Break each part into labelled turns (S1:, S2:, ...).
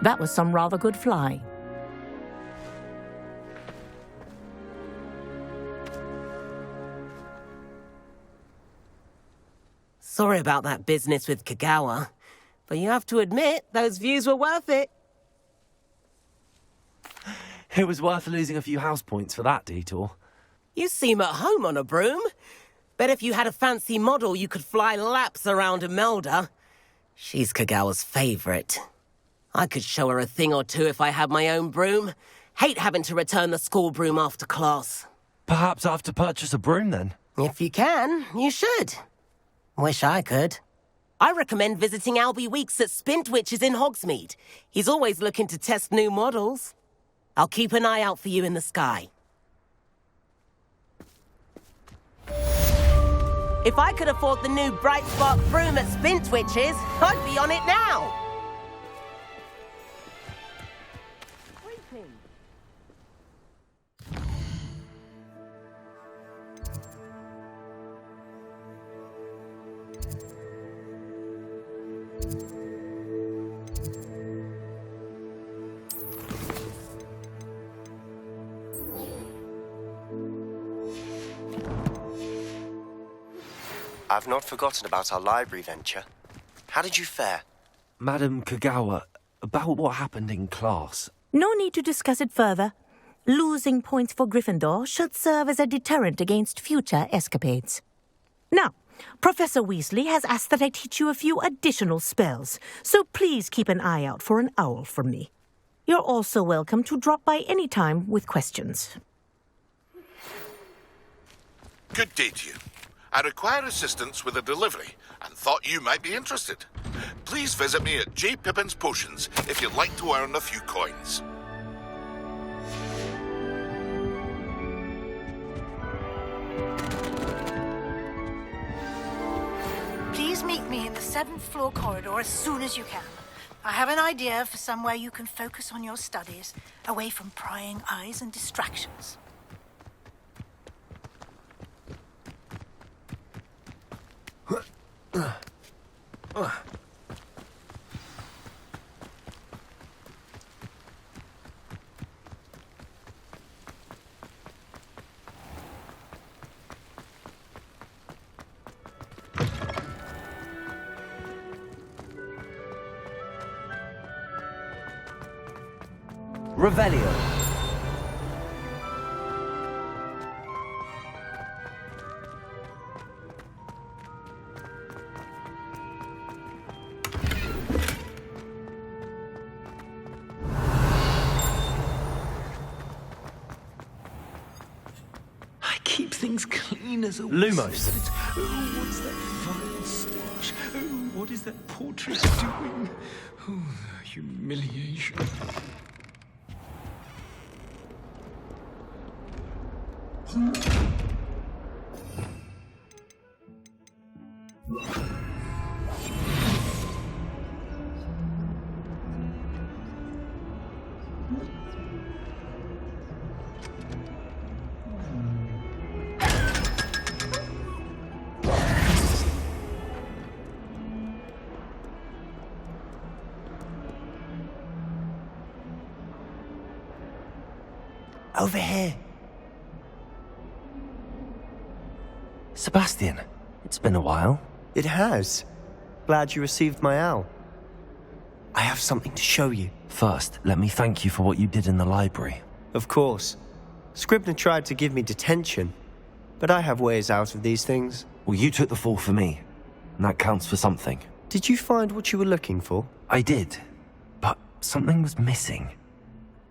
S1: That was some rather good fly.
S2: Sorry about that business with Kagawa, but you have to admit, those views were worth it.
S3: It was worth losing a few house points for that detour.
S2: You seem at home on a broom. Bet if you had a fancy model, you could fly laps around Imelda. She's Kagawa's favorite. I could show her a thing or two if I had my own broom. Hate having to return the school broom after class.
S3: Perhaps I have to purchase a broom then?
S2: If you can, you should. Wish I could. I recommend visiting Albie Weeks at Spintwitches in Hogsmeade. He's always looking to test new models. I'll keep an eye out for you in the sky. If I could afford the new Bright Spark broom at Spintwitches, I'd be on it now.
S4: I've not forgotten about our library venture. How did you fare?
S3: Madam Kagawa, about what happened in class.
S1: No need to discuss it further. Losing points for Gryffindor should serve as a deterrent against future escapades. Now, Professor Weasley has asked that I teach you a few additional spells, so please keep an eye out for an owl from me. You're also welcome to drop by any time with questions.
S5: Good day to you. I require assistance with a delivery and thought you might be interested. Please visit me at J. Pippin's Potions if you'd like to earn a few coins.
S6: Please meet me in the 7th floor corridor as soon as you can. I have an idea for somewhere you can focus on your studies, away from prying eyes and distractions.
S3: Revelio.
S7: I keep things clean as a
S3: Lumos.
S7: Oh, what's that vile stitch? Oh, what is that portrait doing? Oh, the humiliation.
S4: Over here.
S3: Sebastian, it's been a while.
S4: It has. Glad you received my owl. I have something to show you.
S3: First, let me thank you for what you did in the library.
S4: Of course. Scribner tried to give me detention, but I have ways out of these things.
S3: Well, you took the fall for me, and that counts for something.
S4: Did you find what you were looking for?
S3: I did, but something was missing.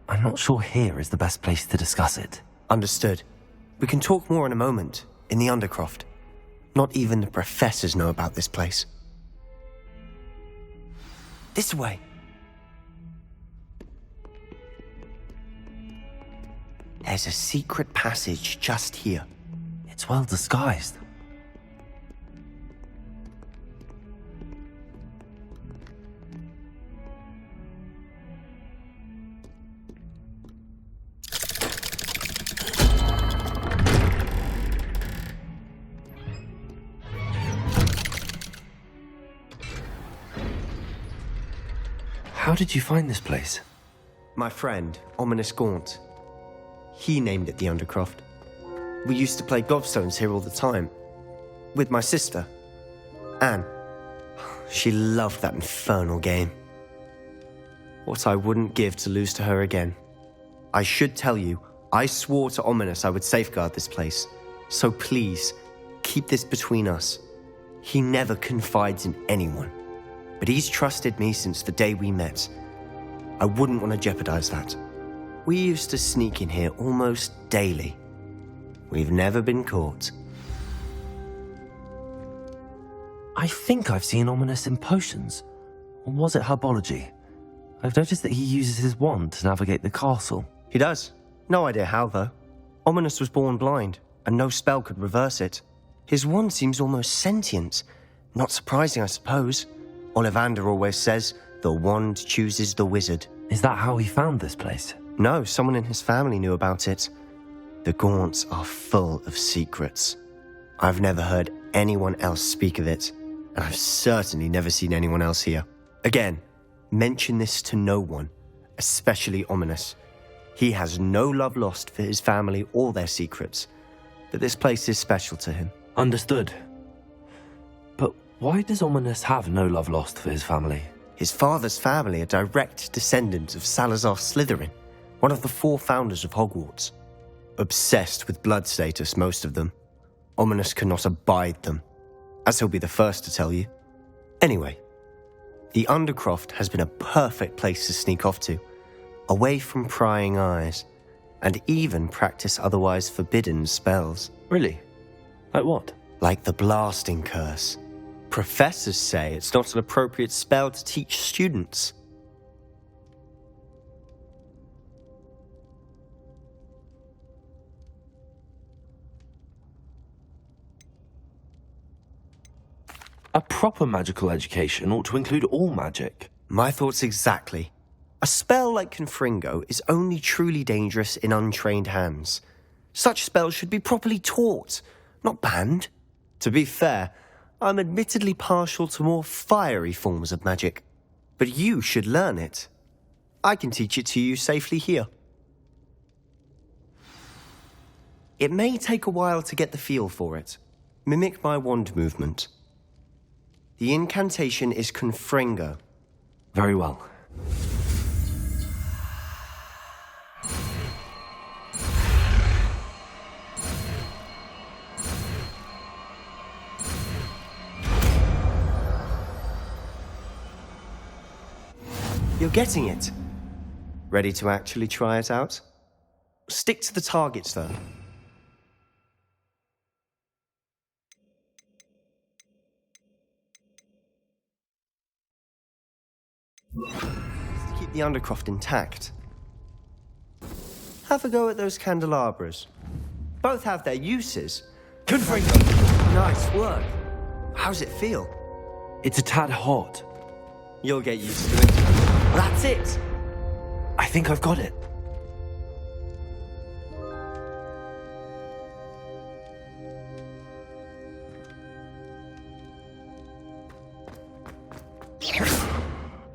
S3: I'm not sure here is the best place to discuss it.
S4: Understood. We can talk more in a moment, in the Undercroft. Not even the professors know about this place. This way. There's a secret passage just here.
S3: It's well disguised. How How did you find this place?
S4: My friend, Ominous Gaunt. He named it the Undercroft. We used to play gobstones here all the time. With my sister, Anne. She loved that infernal game. What I wouldn't give to lose to her again. I should tell you, I swore to Ominous I would safeguard this place. So please, keep this between us. He never confides in anyone. But he's trusted me since the day we met. I wouldn't want to jeopardize that. We used to sneak in here almost daily. We've never been caught.
S3: I think I've seen Ominous in potions. Or was it herbology? I've noticed that he uses his wand to navigate the castle.
S4: He does. No idea how, though. Ominous was born blind, and no spell could reverse it. His wand seems almost sentient. Not surprising, I suppose. Ollivander always says, the wand chooses the wizard.
S3: Is that how he found this place?
S4: No, someone in his family knew about it. The Gaunts are full of secrets. I've never heard anyone else speak of it, and I've certainly never seen anyone else here. Again, mention this to no one, especially Ominous. He has no love lost for his family or their secrets, but this place is special to him.
S3: Understood. But why does Ominous have no love lost for his family?
S4: His father's family are direct descendants of Salazar Slytherin, one of the 4 founders of Hogwarts. Obsessed with blood status, most of them. Ominous cannot abide them, as he'll be the first to tell you. Anyway, the Undercroft has been a perfect place to sneak off to, away from prying eyes, and even practice otherwise forbidden spells.
S3: Really? Like what?
S4: Like the blasting curse. Professors say it's not an appropriate spell to teach students.
S3: A proper magical education ought to include all magic.
S4: My thoughts exactly. A spell like Confringo is only truly dangerous in untrained hands. Such spells should be properly taught, not banned. To be fair, I'm admittedly partial to more fiery forms of magic. But you should learn it. I can teach it to you safely here. It may take a while to get the feel for it. Mimic my wand movement. The incantation is Confringo.
S3: Very well.
S4: You're getting it. Ready to actually try it out? Stick to the targets, though. To keep the Undercroft intact. Have a go at those candelabras. Both have their uses.
S3: Confringo!
S4: Nice work. How's it feel?
S3: It's a tad hot.
S4: You'll get used to it. That's it.
S3: I think I've got it.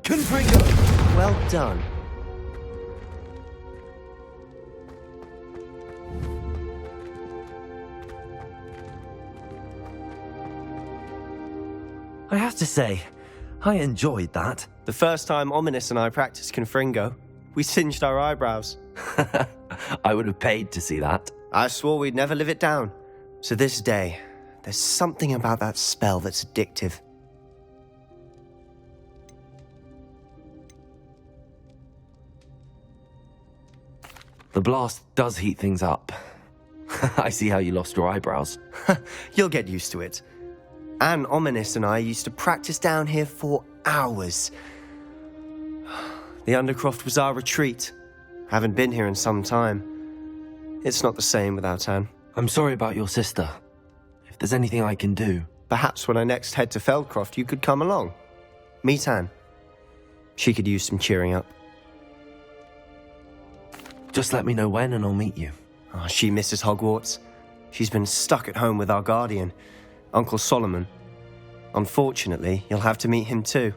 S3: Confringo!
S4: Well done.
S3: I have to say, I enjoyed that.
S4: The first time Ominous and I practiced Confringo, we singed our eyebrows.
S3: I would have paid to see that.
S4: I swore we'd never live it down. To this day, there's something about that spell that's addictive.
S3: The blast does heat things up. I see how you lost your eyebrows.
S4: You'll get used to it. Anne, Ominous and I used to practice down here for hours. The Undercroft was our retreat. Haven't been here in some time. It's not the same without Anne.
S3: I'm sorry about your sister. If there's anything I can do...
S4: Perhaps when I next head to Feldcroft, you could come along. Meet Anne. She could use some cheering up.
S3: Just let me know when and I'll meet you.
S4: Oh, she misses Hogwarts. She's been stuck at home with our guardian, Uncle Solomon. Unfortunately, you'll have to meet him too.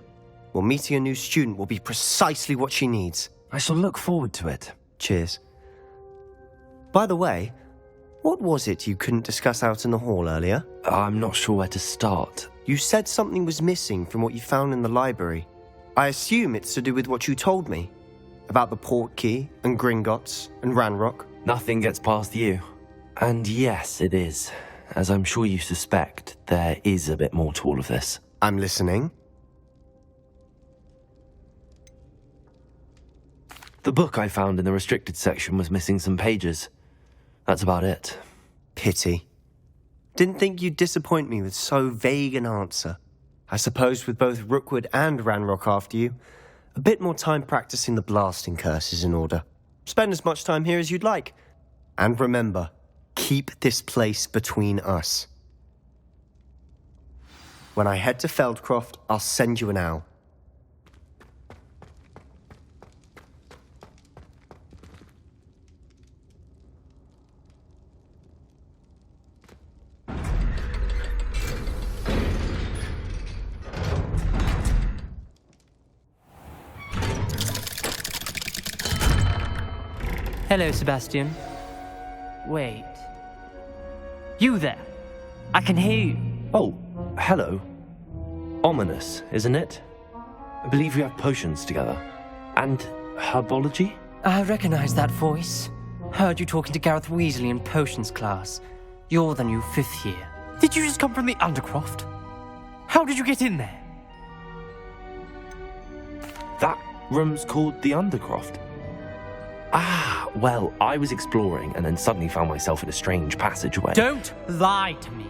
S4: Well, meeting a new student will be precisely what she needs.
S3: I shall look forward to it.
S4: Cheers. By the way, what was it you couldn't discuss out in the hall earlier?
S3: I'm not sure where to start.
S4: You said something was missing from what you found in the library. I assume it's to do with what you told me. About the port key, and Gringotts, and Ranrock.
S3: Nothing gets past you. And yes, it is. As I'm sure you suspect, there is a bit more to all of this.
S4: I'm listening.
S3: The book I found in the restricted section was missing some pages. That's about it.
S4: Pity. Didn't think you'd disappoint me with so vague an answer. I suppose with both Rookwood and Ranrock after you, a bit more time practicing the blasting curse is in order. Spend as much time here as you'd like. And remember, keep this place between us. When I head to Feldcroft, I'll send you an owl.
S8: Hello, Sebastian. Wait. You there? I can hear you.
S3: Oh, hello. Ominous, isn't it? I believe we have potions together. And herbology?
S8: I recognize that voice. Heard you talking to Gareth Weasley in potions class. You're the new 5th year. Did you just come from the Undercroft? How did you get in there?
S3: That room's called the Undercroft. Ah, well, I was exploring and then suddenly found myself in a strange passageway.
S8: Don't lie to me.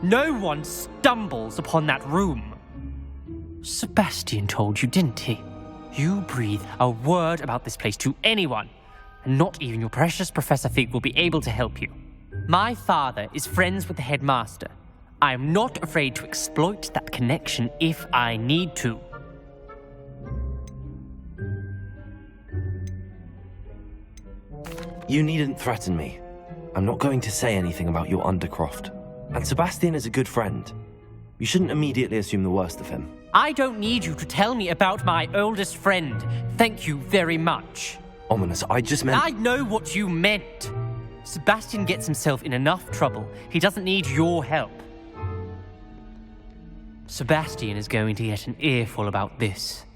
S8: No one stumbles upon that room. Sebastian told you, didn't he? You breathe a word about this place to anyone, and not even your precious Professor Fig will be able to help you. My father is friends with the headmaster. I am not afraid to exploit that connection if I need to.
S3: You needn't threaten me. I'm not going to say anything about your Undercroft. And Sebastian is a good friend. You shouldn't immediately assume the worst of him.
S8: I don't need you to tell me about my oldest friend. Thank you very much.
S3: Ominous, I just meant...
S8: I know what you meant. Sebastian gets himself in enough trouble. He doesn't need your help. Sebastian is going to get an earful about this.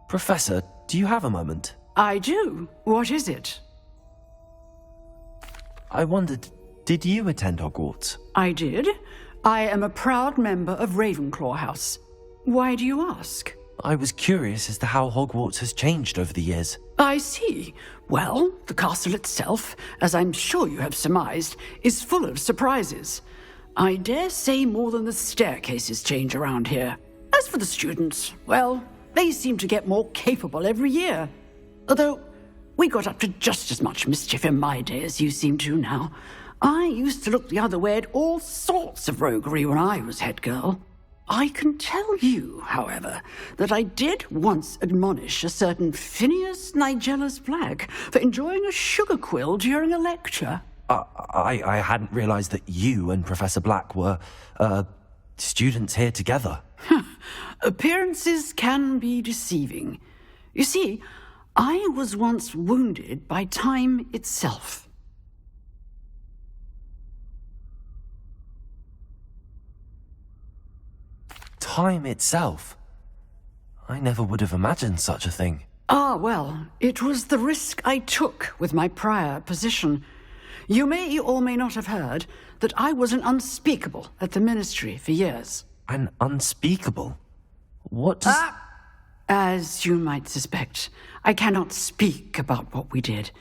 S3: Professor, do you have a moment?
S9: I do. What is it?
S3: I wondered, did you attend Hogwarts?
S9: I did. I am a proud member of Ravenclaw House. Why do you ask?
S3: I was curious as to how Hogwarts has changed over the years.
S9: I see. Well, the castle itself, as I'm sure you have surmised, is full of surprises. I dare say more than the staircases change around here. As for the students, well, they seem to get more capable every year. Although, we got up to just as much mischief in my day as you seem to now. I used to look the other way at all sorts of roguery when I was head girl. I can tell you, however, that I did once admonish a certain Phineas Nigellus Black for enjoying a sugar quill during a lecture.
S3: I hadn't realized that you and Professor Black were, students here together.
S9: Appearances can be deceiving. You see, I was once wounded by time itself.
S3: Time itself? I never would have imagined such a thing.
S9: Ah, well, it was the risk I took with my prior position. You may or may not have heard that I was an unspeakable at the Ministry for years.
S3: An unspeakable? What does...
S9: As you might suspect, I cannot speak about what we did.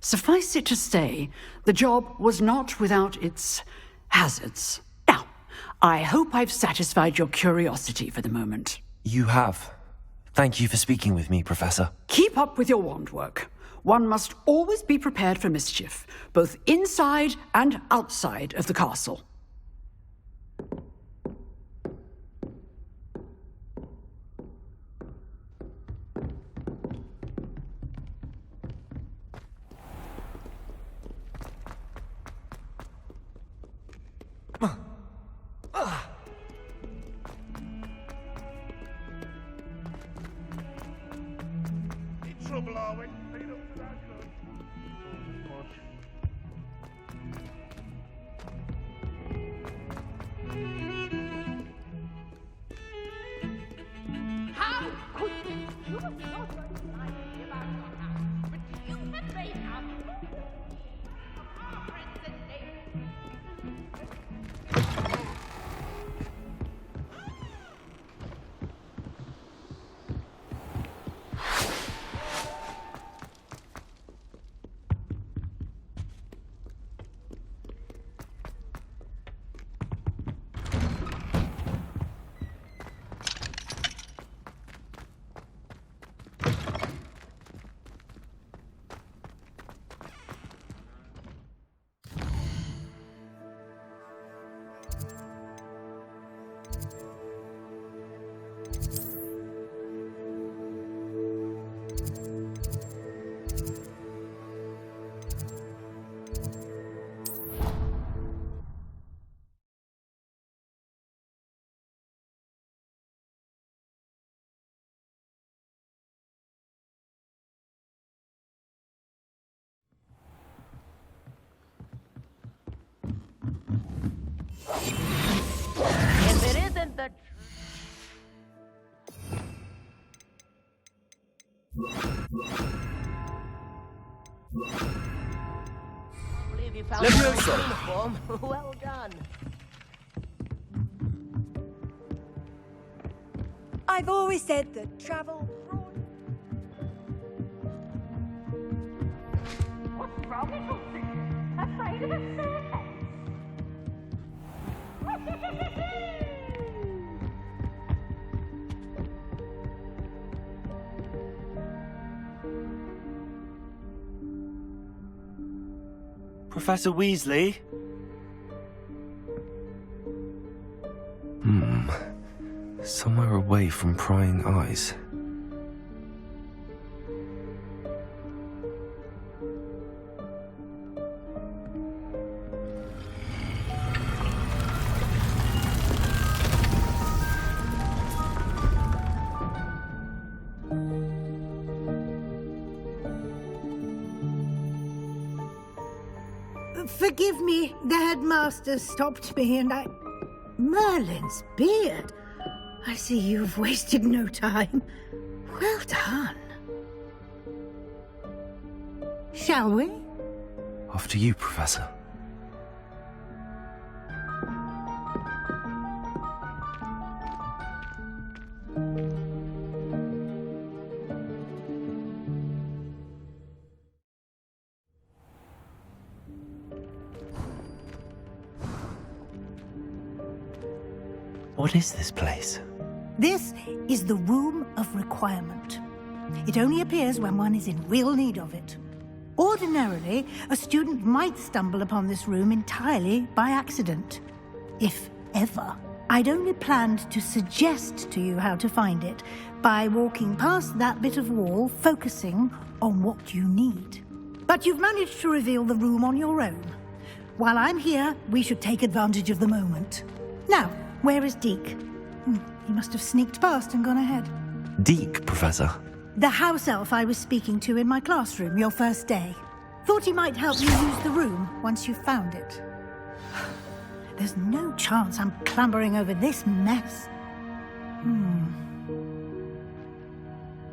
S9: Suffice it to say, the job was not without its hazards. Now, I hope I've satisfied your curiosity for the moment.
S3: You have. Thank you for speaking with me, Professor.
S9: Keep up with your wand work. One must always be prepared for mischief, both inside and outside of the castle.
S5: Trouble, are we? Lead up to that good.
S10: How could you? You have not only lied about your house, but you have made out of our friends and neighbors. If it isn't the I believe you found a uniform. Well done.
S11: I've always said that travel brought...
S10: What's wrong with you? Afraid of a staircase?
S3: Professor Weasley? Somewhere away from prying eyes.
S6: Forgive me, the headmaster stopped me and I... Merlin's beard. I see you've wasted no time. Well done. Shall we?
S3: After you, Professor. What is this place?
S6: This is the Room of Requirement. It only appears when one is in real need of it. Ordinarily, a student might stumble upon this room entirely by accident. If ever. I'd only planned to suggest to you how to find it by walking past that bit of wall, focusing on what you need. But you've managed to reveal the room on your own. While I'm here, we should take advantage of the moment. Now, where is Deke? He must have sneaked past and gone ahead.
S3: Deke, Professor.
S6: The house elf I was speaking to in my classroom your first day. Thought he might help you use the room once you found it. There's no chance I'm clambering over this mess.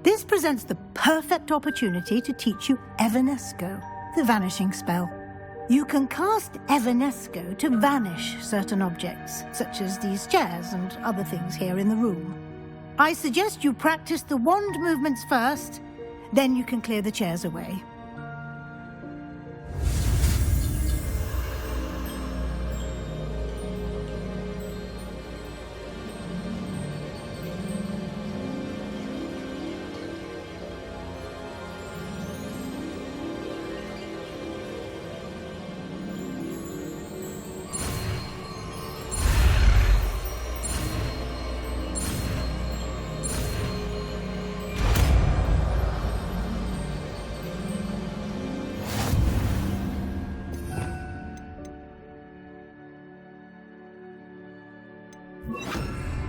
S6: This presents the perfect opportunity to teach you Evanesco, the vanishing spell. You can cast Evanesco to vanish certain objects, such as these chairs and other things here in the room. I suggest you practice the wand movements first, then you can clear the chairs away.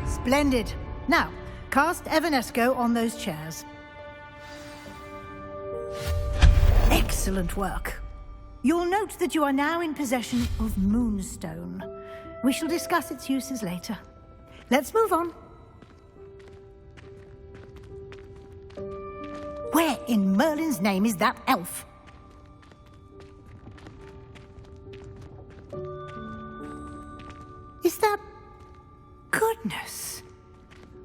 S6: Splendid. Now, cast Evanesco on those chairs. Excellent work. You'll note that you are now in possession of Moonstone. We shall discuss its uses later. Let's move on. Where in Merlin's name is that elf? Is that... Goodness.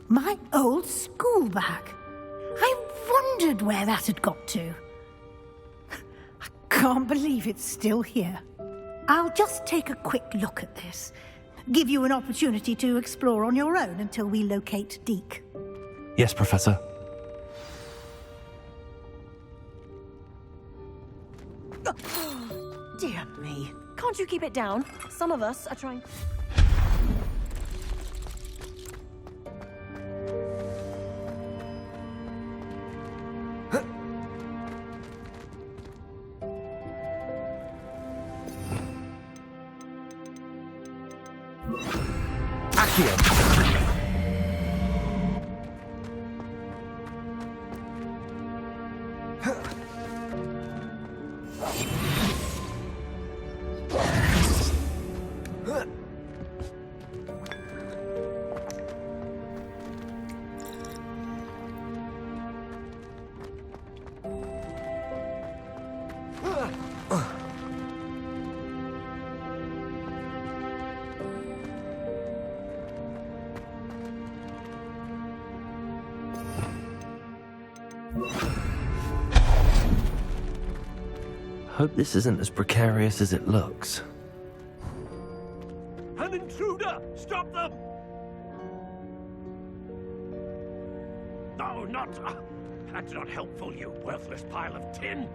S6: My old school bag. I wondered where that had got to. I can't believe it's still here. I'll just take a quick look at this. Give you an opportunity to explore on your own until we locate Deke.
S3: Yes, Professor.
S12: Dear me. Can't you keep it down? Some of us are trying...
S3: Hope this isn't as precarious as it looks.
S13: An intruder! Stop them! No, not... that's not helpful, you worthless pile of tin!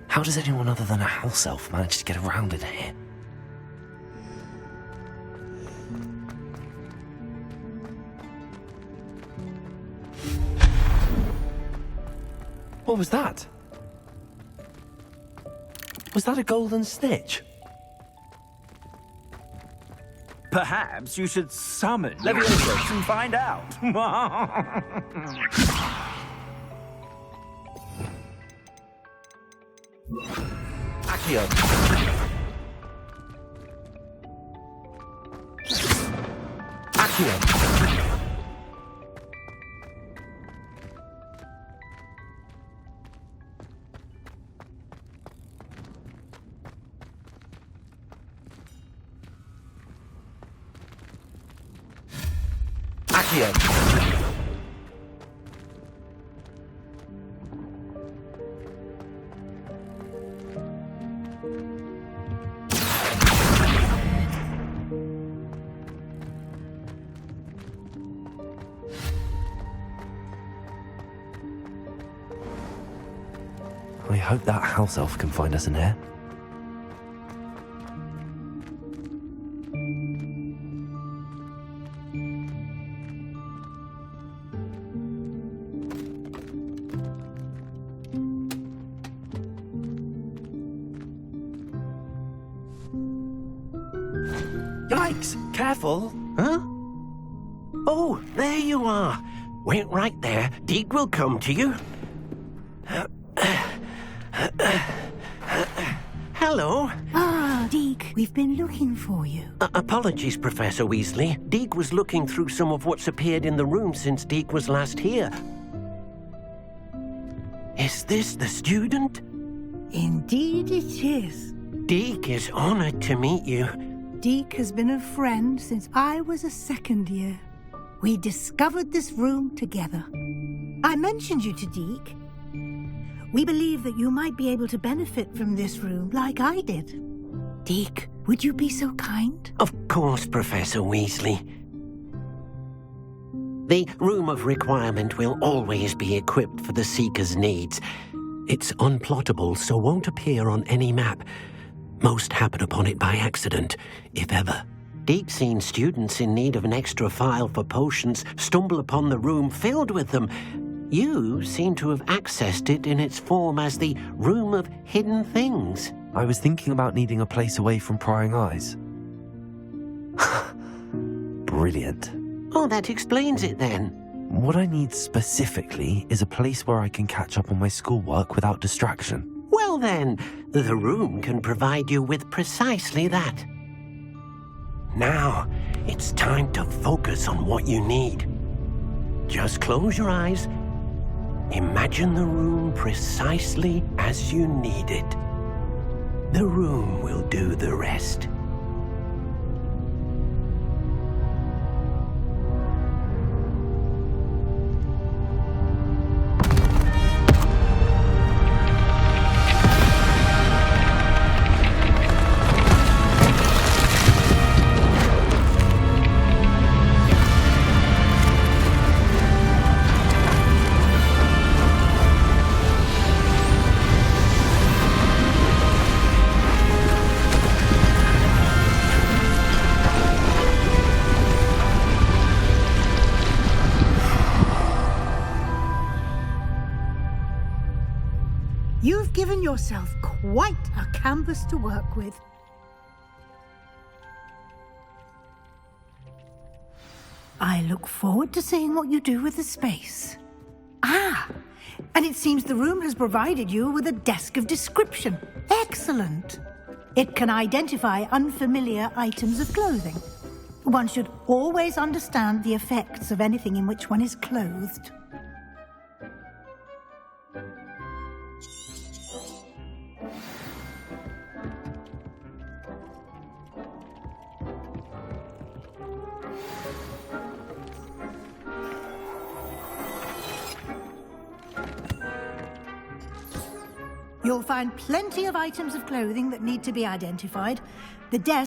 S3: How does anyone other than a house elf manage to get around in here? What was that? Was that a golden snitch?
S13: Perhaps you should summon Leviosa and find out.
S3: Accio. Accio. Accio. I hope that house elf can find us in here.
S14: Yikes! Careful! Huh? Oh, there you are. Wait right there. Deke will come to you. Hello.
S6: Ah, Deke, we've been looking for you.
S14: Apologies, Professor Weasley. Deke was looking through some of what's appeared in the room since Deke was last here. Is this the student?
S6: Indeed it is.
S14: Deke is honored to meet you.
S6: Deke has been a friend since I was a second year. We discovered this room together. I mentioned you to Deke. We believe that you might be able to benefit from this room like I did. Deke, would you be so kind?
S14: Of course, Professor Weasley. The Room of Requirement will always be equipped for the Seeker's needs. It's unplottable, so won't appear on any map. Most happen upon it by accident, if ever. Deke's seen students in need of an extra file for potions stumble upon the room filled with them. You seem to have accessed it in its form as the Room of Hidden Things.
S3: I was thinking about needing a place away from prying eyes. Brilliant.
S14: Oh, that explains it then.
S3: What I need specifically is a place where I can catch up on my schoolwork without distraction.
S14: Well then, the room can provide you with precisely that. Now, it's time to focus on what you need. Just close your eyes. Imagine the room precisely as you need it. The room will do the rest.
S6: You've given yourself quite a canvas to work with. I look forward to seeing what you do with the space. Ah, and it seems the room has provided you with a desk of description. Excellent. It can identify unfamiliar items of clothing. One should always understand the effects of anything in which one is clothed. You'll find plenty of items of clothing that need to be identified. The desk